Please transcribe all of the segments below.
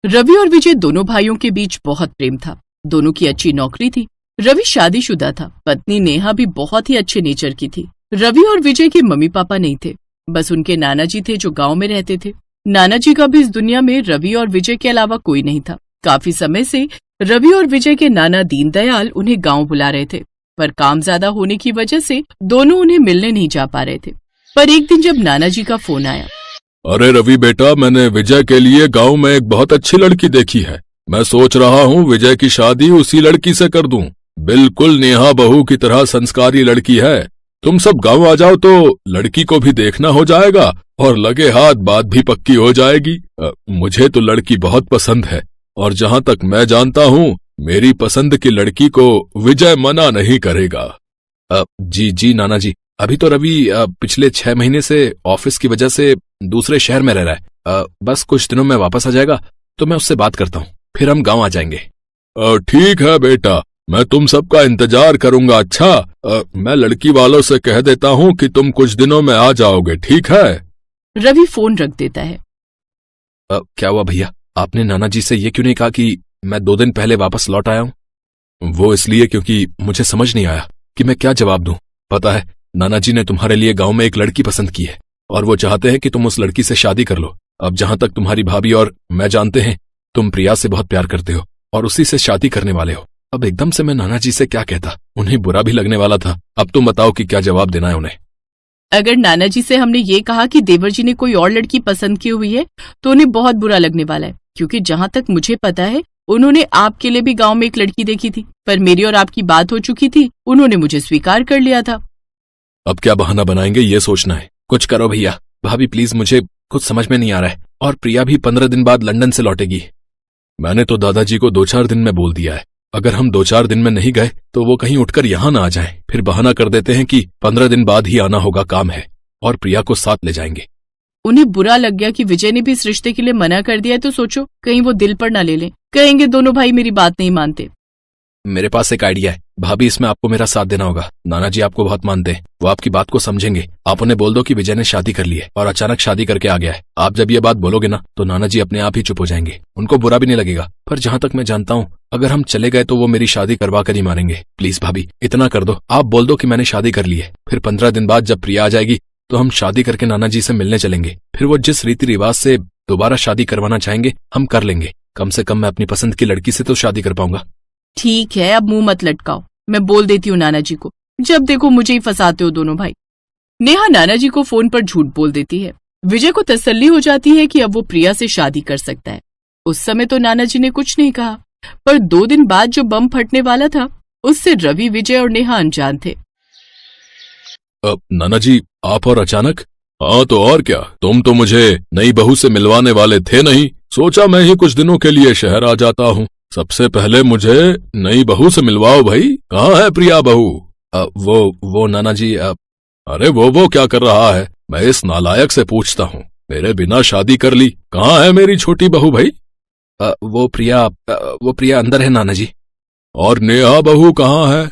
रवि और विजय दोनों भाइयों के बीच बहुत प्रेम था। दोनों की अच्छी नौकरी थी। रवि शादीशुदा था। पत्नी नेहा भी बहुत ही अच्छे नेचर की थी। रवि और विजय के मम्मी पापा नहीं थे, बस उनके नाना जी थे जो गांव में रहते थे। नाना जी का भी इस दुनिया में रवि और विजय के अलावा कोई नहीं था। काफी समय से रवि और विजय के नाना दीनदयाल उन्हें गांव बुला रहे थे, पर काम ज्यादा होने की वजह से दोनों उन्हें मिलने नहीं जा पा रहे थे। पर एक दिन जब नाना जी का फोन आया, अरे रवि बेटा, मैंने विजय के लिए गांव में एक बहुत अच्छी लड़की देखी है। मैं सोच रहा हूँ विजय की शादी उसी लड़की से कर दूं। बिल्कुल नेहा बहू की तरह संस्कारी लड़की है। तुम सब गांव आ जाओ तो लड़की को भी देखना हो जाएगा और लगे हाथ बात भी पक्की हो जाएगी। मुझे तो लड़की बहुत पसंद है और जहाँ तक मैं जानता हूँ मेरी पसंद की लड़की को विजय मना नहीं करेगा। जी नाना जी, अभी तो रवि पिछले 6 महीने से ऑफिस की वजह से दूसरे शहर में रह रहा है। बस कुछ दिनों में वापस आ जाएगा तो मैं उससे बात करता हूँ, फिर हम गांव आ जाएंगे। ठीक है बेटा, मैं तुम सबका इंतजार करूंगा। अच्छा, मैं लड़की वालों से कह देता हूँ कि तुम कुछ दिनों में आ जाओगे, ठीक है? रवि फोन रख देता है। क्या हुआ भैया, आपने नाना जी से ये क्यों नहीं कहा कि मैं 2 दिन पहले वापस लौट आया हूँ? वो इसलिए क्योंकि मुझे समझ नहीं आया कि मैं क्या जवाब दूं। पता है, नाना जी ने तुम्हारे लिए गांव में एक लड़की पसंद की है और वो चाहते हैं कि तुम उस लड़की से शादी कर लो। अब जहां तक तुम्हारी भाभी और मैं जानते हैं, तुम प्रिया से बहुत प्यार करते हो और उसी से शादी करने वाले हो। अब एकदम से मैं नाना जी से क्या कहता, उन्हें बुरा भी लगने वाला था। अब तुम बताओ कि क्या जवाब देना है उन्हें। अगर नाना जी से हमने ये कहा कि देवर जी ने कोई और लड़की पसंद की हुई है तो उन्हें बहुत बुरा लगने वाला है, क्योंकि जहाँ तक मुझे पता है उन्होंने आपके लिए भी गांव में एक लड़की देखी थी, पर मेरी और आपकी बात हो चुकी थी, उन्होंने मुझे स्वीकार कर लिया था। अब क्या बहाना बनाएंगे ये सोचना है। कुछ करो भैया। भाभी प्लीज, मुझे कुछ समझ में नहीं आ रहा है। और प्रिया भी 15 दिन बाद लंदन से लौटेगी। मैंने तो दादाजी को 2-4 दिन में बोल दिया है। अगर हम 2-4 दिन में नहीं गए तो वो कहीं उठकर यहाँ ना आ जाएं। फिर बहाना कर देते हैं कि 15 दिन बाद ही आना होगा, काम है, और प्रिया को साथ ले जाएंगे। उन्हें बुरा लग गया कि विजय ने भी इस रिश्ते के लिए मना कर दिया है, तो सोचो कहीं वो दिल पर ना ले लें। कहेंगे दोनों भाई मेरी बात नहीं मानते। मेरे पास एक आइडिया है भाभी, इसमें आपको मेरा साथ देना होगा। नाना जी आपको बहुत मानते हैं, वो आपकी बात को समझेंगे। आप उन्हें बोल दो कि विजय ने शादी कर ली है और अचानक शादी करके आ गया है। आप जब ये बात बोलोगे ना तो नाना जी अपने आप ही चुप हो जाएंगे, उनको बुरा भी नहीं लगेगा। पर जहां तक मैं जानता हूँ, अगर हम चले गए तो वो मेरी शादी करवा कर ही मारेंगे। प्लीज भाभी, इतना कर दो। आप बोल दो कि मैंने शादी कर ली है। फिर 15 दिन बाद जब प्रिया आ जाएगी तो हम शादी करके नाना जी से मिलने चलेंगे। फिर वो जिस रीति रिवाज से दोबारा शादी करवाना चाहेंगे हम कर लेंगे। कम से कम मैं अपनी पसंद की लड़की से तो शादी कर पाऊंगा। ठीक है, अब मुंह मत लटकाओ, मैं बोल देती हूँ नाना जी को। जब देखो मुझे ही फंसाते हो दोनों भाई। नेहा नाना जी को फोन पर झूठ बोल देती है। विजय को तसल्ली हो जाती है कि अब वो प्रिया से शादी कर सकता है। उस समय तो नाना जी ने कुछ नहीं कहा, पर 2 दिन बाद जो बम फटने वाला था उससे रवि, विजय और नेहा अनजान थे। नाना जी, आप और अचानक? हाँ तो और क्या, तुम तो मुझे नई बहू से मिलवाने वाले थे नहीं। सोचा मैं ही कुछ दिनों के लिए शहर आ जाता हूँ। सबसे पहले मुझे नई बहू से मिलवाओ भाई। कहाँ है प्रिया बहू? वो नाना जी। अरे वो क्या कर रहा है? मैं इस नालायक से पूछता हूँ। मेरे बिना शादी कर ली। कहाँ है मेरी छोटी बहू भाई? वो प्रिया अंदर है नाना जी। और नेहा बहू कहाँ है?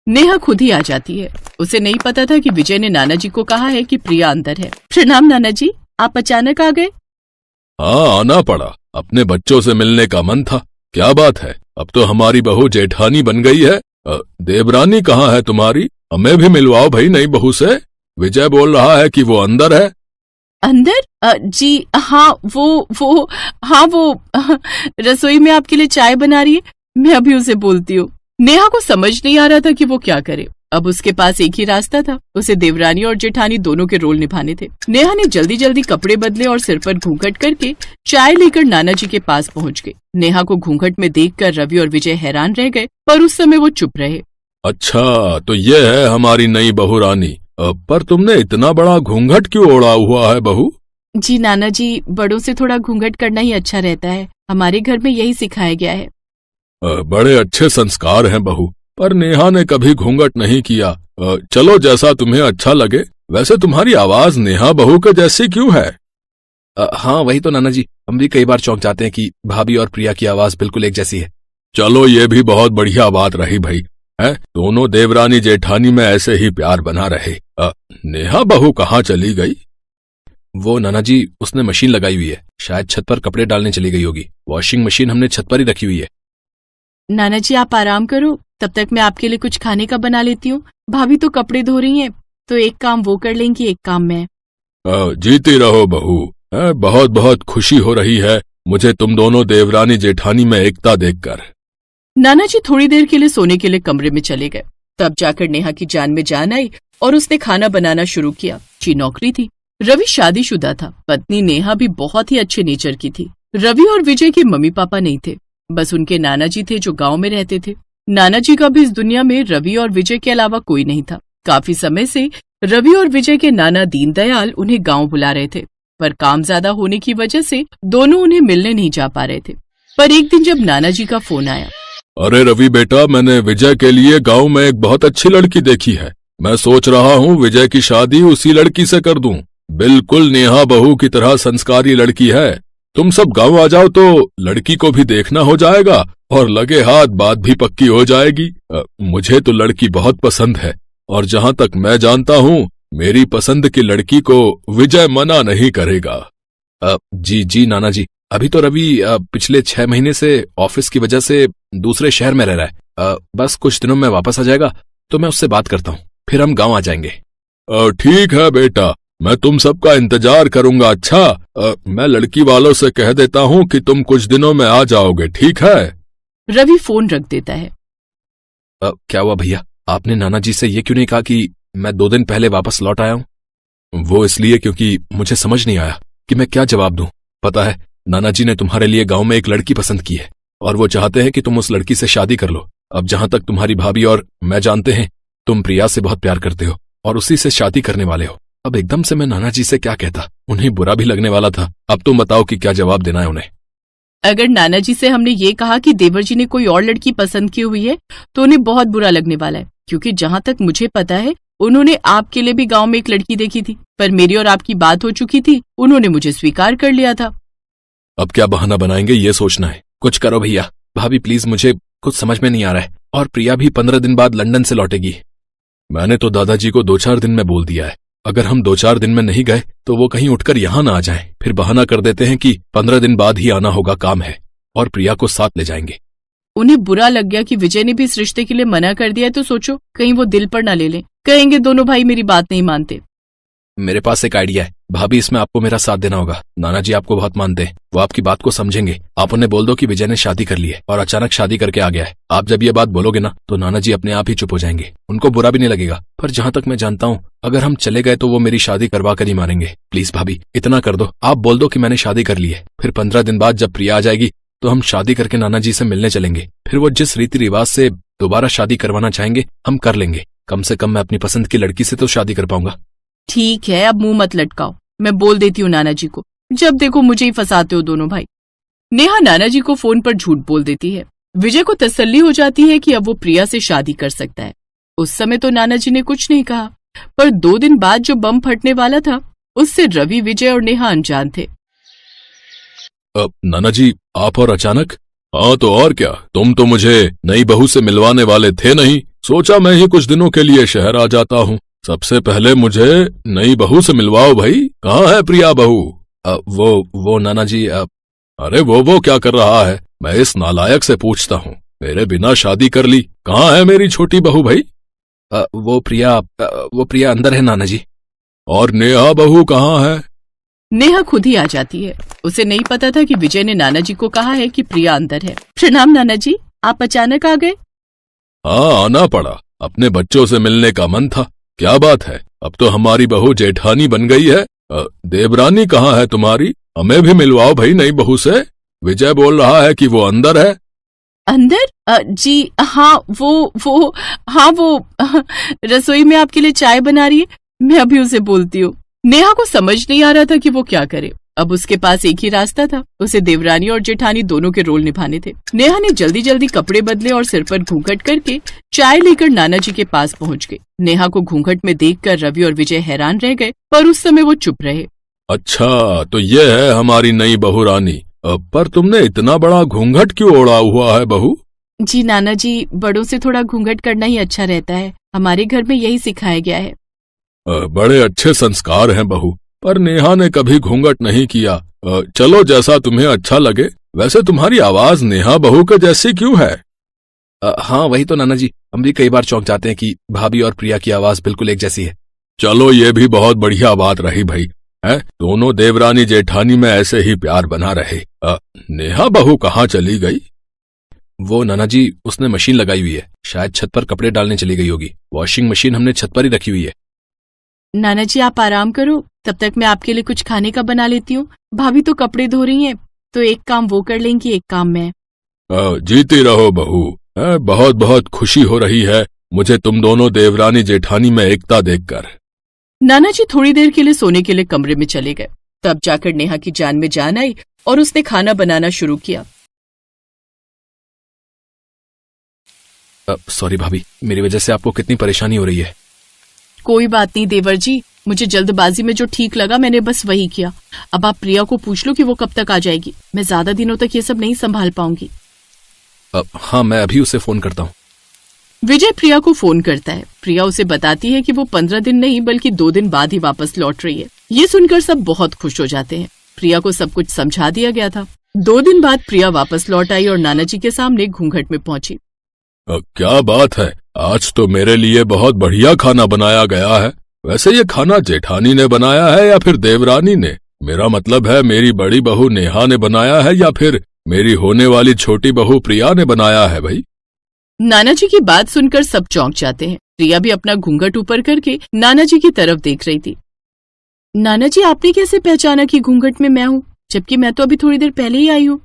नेहा खुद ही आ जाती है। उसे नहीं पता था कि विजय ने नाना जी को कहा है कि प्रिया अंदर है। प्रणाम नाना जी, आप अचानक आ गए। हाँ, आना पड़ा। अपने बच्चों से मिलने का मन था। क्या बात है, अब तो हमारी बहू जेठानी बन गई है। देवरानी कहाँ है तुम्हारी? हमें भी मिलवाओ भाई नई बहू से। विजय बोल रहा है कि वो अंदर है। अंदर? जी हाँ, वो रसोई में आपके लिए चाय बना रही है। मैं अभी उसे बोलती हूँ। नेहा को समझ नहीं आ रहा था कि वो क्या करे। अब उसके पास एक ही रास्ता था, उसे देवरानी और जेठानी दोनों के रोल निभाने थे। नेहा ने जल्दी जल्दी कपड़े बदले और सिर पर घूंघट करके चाय लेकर नाना जी के पास पहुंच गई। नेहा को घूंघट में देखकर रवि और विजय हैरान रह गए, पर उस समय वो चुप रहे। अच्छा, तो ये है हमारी नई बहू रानी। पर तुमने इतना बड़ा घूंघट क्यों ओढ़ा हुआ है बहू? जी नाना जी, बड़ों से थोड़ा घूंघट करना ही अच्छा रहता है। हमारे घर में यही सिखाया गया है। बड़े अच्छे संस्कार हैं बहू, पर नेहा ने कभी घूंघट नहीं किया। चलो जैसा तुम्हें अच्छा लगे। वैसे तुम्हारी आवाज नेहा बहू के जैसी क्यों है? हाँ वही तो नाना जी, हम भी कई बार चौंक जाते हैं कि भाभी और प्रिया की आवाज बिल्कुल एक जैसी है। चलो ये भी बहुत बढ़िया बात रही भाई, है दोनों देवरानी जेठानी में ऐसे ही प्यार बना रहे। नेहा बहू कहाँ चली गई? वो नाना जी, उसने मशीन लगाई हुई है, शायद छत पर कपड़े डालने चली गई होगी। वॉशिंग मशीन हमने छत पर ही रखी हुई है। नाना जी आप आराम करो, तब तक मैं आपके लिए कुछ खाने का बना लेती हूँ। भाभी तो कपड़े धो रही हैं, तो एक काम वो कर लेंगी, एक काम मैं। जीती रहो बहू। बहुत बहुत खुशी हो रही है मुझे तुम दोनों देवरानी जेठानी में एकता देखकर। नाना जी थोड़ी देर के लिए सोने के लिए कमरे में चले गए। तब जाकर नेहा की जान में जान आई और उसने खाना बनाना शुरू किया। अच्छी नौकरी थी। रवि शादीशुदा था। पत्नी नेहा भी बहुत ही अच्छे नेचर की थी। रवि और विजय के मम्मी पापा नहीं थे, बस उनके नाना जी थे जो गांव में रहते थे। नाना जी का भी इस दुनिया में रवि और विजय के अलावा कोई नहीं था। काफी समय से रवि और विजय के नाना दीनदयाल उन्हें गांव बुला रहे थे, पर काम ज्यादा होने की वजह से दोनों उन्हें मिलने नहीं जा पा रहे थे। पर एक दिन जब नाना जी का फोन आया, अरे रवि बेटा, मैंने विजय के लिए गांव में एक बहुत अच्छी लड़की देखी है। मैं सोच रहा हूँ विजय की शादी उसी लड़की से कर दूं। बिल्कुल नेहा बहू की तरह संस्कारी लड़की है। तुम सब गांव आ जाओ तो लड़की को भी देखना हो जाएगा और लगे हाथ बात भी पक्की हो जाएगी। मुझे तो लड़की बहुत पसंद है और जहां तक मैं जानता हूँ मेरी पसंद की लड़की को विजय मना नहीं करेगा। जी जी नाना जी, अभी तो रवि पिछले 6 महीने से ऑफिस की वजह से दूसरे शहर में रह रहा है। बस कुछ दिनों में वापस आ जाएगा तो मैं उससे बात करता हूँ, फिर हम गांव आ जाएंगे। ठीक है बेटा, मैं तुम सबका इंतजार करूंगा। अच्छा, मैं लड़की वालों से कह देता हूँ कि तुम कुछ दिनों में आ जाओगे, ठीक है? रवि फोन रख देता है। क्या हुआ भैया, आपने नाना जी से ये क्यों नहीं कहा कि मैं 2 दिन पहले वापस लौट आया हूँ? वो इसलिए क्योंकि मुझे समझ नहीं आया कि मैं क्या जवाब दूं। पता है, नाना जी ने तुम्हारे लिए गांव में एक लड़की पसंद की है और वो चाहते हैं कि तुम उस लड़की से शादी कर लो। अब जहां तक तुम्हारी भाभी और मैं जानते हैं, तुम प्रिया से बहुत प्यार करते हो और उसी से शादी करने वाले हो। अब एकदम से मैं नाना जी से क्या कहता, उन्हें बुरा भी लगने वाला था। अब तुम बताओ कि क्या जवाब देना है उन्हें। अगर नाना जी से हमने ये कहा कि देवर जी ने कोई और लड़की पसंद की हुई है तो उन्हें बहुत बुरा लगने वाला है, क्योंकि जहां तक मुझे पता है उन्होंने आपके लिए भी गांव में एक लड़की देखी थी, पर मेरी और आपकी बात हो चुकी थी, उन्होंने मुझे स्वीकार कर लिया था। अब क्या बहाना बनाएंगे ये सोचना है। कुछ करो भैया। भाभी प्लीज, मुझे कुछ समझ में नहीं आ रहा है। और प्रिया भी 15 दिन बाद लंदन से लौटेगी। मैंने तो दादाजी को 2-4 दिन में बोल दिया है। अगर हम 2-4 दिन में नहीं गए तो वो कहीं उठकर यहाँ ना आ जाएं। फिर बहाना कर देते हैं कि 15 दिन बाद ही आना होगा, काम है, और प्रिया को साथ ले जाएंगे। उन्हें बुरा लग गया कि विजय ने भी इस रिश्ते के लिए मना कर दिया है, तो सोचो कहीं वो दिल पर ना ले लें। कहेंगे दोनों भाई मेरी बात नहीं मानते। मेरे पास एक आइडिया है भाभी, इसमें आपको मेरा साथ देना होगा। नाना जी आपको बहुत मानते हैं, वो आपकी बात को समझेंगे। आप उन्हें बोल दो कि विजय ने शादी कर ली है और अचानक शादी करके आ गया है। आप जब ये बात बोलोगे ना तो नाना जी अपने आप ही चुप हो जाएंगे, उनको बुरा भी नहीं लगेगा। पर जहां तक मैं जानता हूँ, अगर हम चले गए तो वो मेरी शादी करवा कर ही मारेंगे। प्लीज भाभी इतना कर दो, आप बोल दो कि मैंने शादी कर ली है। फिर 15 दिन बाद जब प्रिया आ जाएगी तो हम शादी करके नाना जी से मिलने चलेंगे। फिर वो जिस रीति रिवाज से दोबारा शादी करवाना चाहेंगे हम कर लेंगे। कम से कम मैं अपनी पसंद की लड़की से तो शादी कर पाऊंगा। ठीक है, अब मुंह मत लटकाओ, मैं बोल देती हूँ नाना जी को। जब देखो मुझे ही फंसाते हो दोनों भाई। नेहा नाना जी को फोन पर झूठ बोल देती है। विजय को तसल्ली हो जाती है कि अब वो प्रिया से शादी कर सकता है। उस समय तो नाना जी ने कुछ नहीं कहा, पर 2 दिन बाद जो बम फटने वाला था उससे रवि, विजय और नेहा अनजान थे। नाना जी, आप और अचानक? हाँ तो और क्या, तुम तो मुझे नई बहू से मिलवाने वाले थे नहीं। सोचा मैं ही कुछ दिनों के लिए शहर आ जाता हूँ। सबसे पहले मुझे नई बहू से मिलवाओ भाई। कहाँ है प्रिया बहू? वो नाना जी, अरे वो क्या कर रहा है? मैं इस नालायक से पूछता हूँ। मेरे बिना शादी कर ली। कहाँ है मेरी छोटी बहू भाई? वो प्रिया अंदर है नाना जी। और नेहा बहू कहाँ है? नेहा खुद ही आ जाती है। उसे नहीं पता था कि विजय ने नाना जी को कहा है कि प्रिया अंदर है। प्रणाम नाना जी, आप अचानक आ गए? हाँ, आना पड़ा। अपने बच्चों से मिलने का मन था। क्या बात है, अब तो हमारी बहू जेठानी बन गई है। देवरानी कहाँ है तुम्हारी? हमें भी मिलवाओ भाई नई बहू से। विजय बोल रहा है कि वो अंदर है। अंदर? जी हाँ, वो रसोई में आपके लिए चाय बना रही है। मैं अभी उसे बोलती हूँ। नेहा को समझ नहीं आ रहा था कि वो क्या करे। अब उसके पास एक ही रास्ता था, उसे देवरानी और जेठानी दोनों के रोल निभाने थे। नेहा ने जल्दी जल्दी कपड़े बदले और सिर पर घूंघट करके चाय लेकर नाना जी के पास पहुंच गई। नेहा को घूंघट में देखकर रवि और विजय हैरान रह गए, पर उस समय वो चुप रहे। अच्छा, तो ये है हमारी नई बहू रानी। पर तुमने इतना बड़ा घूंघट क्यों ओढ़ा हुआ है बहू? जी नाना जी, बड़ों से थोड़ा घूंघट करना ही अच्छा रहता है। हमारे घर में यही सिखाया गया है। बड़े अच्छे संस्कार हैं बहू। पर नेहा ने कभी घूंघट नहीं किया। चलो जैसा तुम्हें अच्छा लगे। वैसे तुम्हारी आवाज नेहा बहू के जैसी क्यों है? हाँ वही तो नाना जी, हम भी कई बार चौंक जाते हैं कि भाभी और प्रिया की आवाज बिल्कुल एक जैसी है। चलो ये भी बहुत बढ़िया बात रही भाई, है दोनों देवरानी जेठानी में ऐसे ही प्यार बना रहे। नेहा बहू कहाँ चली गई? वो नाना जी उसने मशीन लगाई हुई है, शायद छत पर कपड़े डालने चली गई होगी। वॉशिंग मशीन हमने छत पर ही रखी हुई है। नाना जी आप आराम करो, तब तक मैं आपके लिए कुछ खाने का बना लेती हूँ। भाभी तो कपड़े धो रही हैं, तो एक काम वो कर लेंगी, एक काम मैं। जीती रहो बहू, बहुत बहुत खुशी हो रही है मुझे तुम दोनों देवरानी जेठानी में एकता देखकर। नाना जी थोड़ी देर के लिए सोने के लिए कमरे में चले गए। तब जाकर नेहा की जान में जान आई और उसने खाना बनाना शुरू किया। सॉरी भाभी, मेरी वजह से आपको कितनी परेशानी हो रही है। कोई बात नहीं देवर जी, मुझे जल्दबाजी में जो ठीक लगा मैंने बस वही किया। अब आप प्रिया को पूछ लो कि वो कब तक आ जाएगी। मैं ज्यादा दिनों तक ये सब नहीं संभाल पाऊंगी। हाँ मैं अभी उसे फोन करता हूँ। विजय प्रिया को फोन करता है। प्रिया उसे बताती है कि वो 15 दिन नहीं बल्कि 2 दिन बाद ही वापस लौट रही है। ये सुनकर सब बहुत खुश हो जाते हैं। प्रिया को सब कुछ समझा दिया गया था। 2 दिन बाद प्रिया वापस लौट आई और नाना जी के सामने घूंघट में पहुंची। क्या बात है, आज तो मेरे लिए बहुत बढ़िया खाना बनाया गया है। वैसे ये खाना जेठानी ने बनाया है या फिर देवरानी ने? मेरा मतलब है मेरी बड़ी बहू नेहा ने बनाया है या फिर मेरी होने वाली छोटी बहू प्रिया ने बनाया है भाई? नाना जी की बात सुनकर सब चौंक जाते हैं। प्रिया भी अपना घूंघट ऊपर करके नाना जी की तरफ देख रही थी। नाना जी आपने कैसे पहचाना कि घूंघट में मैं हूँ, जबकि मैं तो अभी थोड़ी देर पहले ही आई हूँ?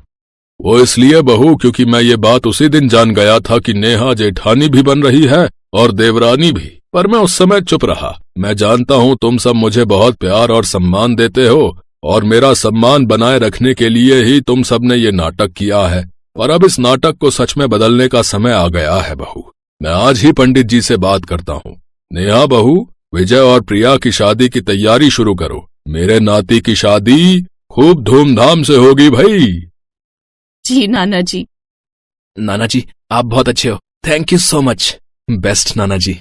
वो इसलिए बहू क्योंकि मैं ये बात उसी दिन जान गया था कि नेहा जेठानी भी बन रही है और देवरानी भी, पर मैं उस समय चुप रहा। मैं जानता हूँ तुम सब मुझे बहुत प्यार और सम्मान देते हो और मेरा सम्मान बनाए रखने के लिए ही तुम सब ने ये नाटक किया है, और अब इस नाटक को सच में बदलने का समय आ गया है बहू। मैं आज ही पंडित जी से बात करता हूँ। नेहा बहू, विजय और प्रिया की शादी की तैयारी शुरू करो। मेरे नाती की शादी खूब धूमधाम से होगी भाई। जी नाना जी। नाना जी आप बहुत अच्छे हो, thank you so much. Best नाना जी।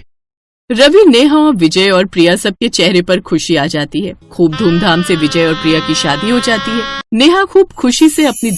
रवि, नेहा, विजय और प्रिया सबके चेहरे पर खुशी आ जाती है। खूब धूमधाम से विजय और प्रिया की शादी हो जाती है। नेहा खूब खुशी से अपनी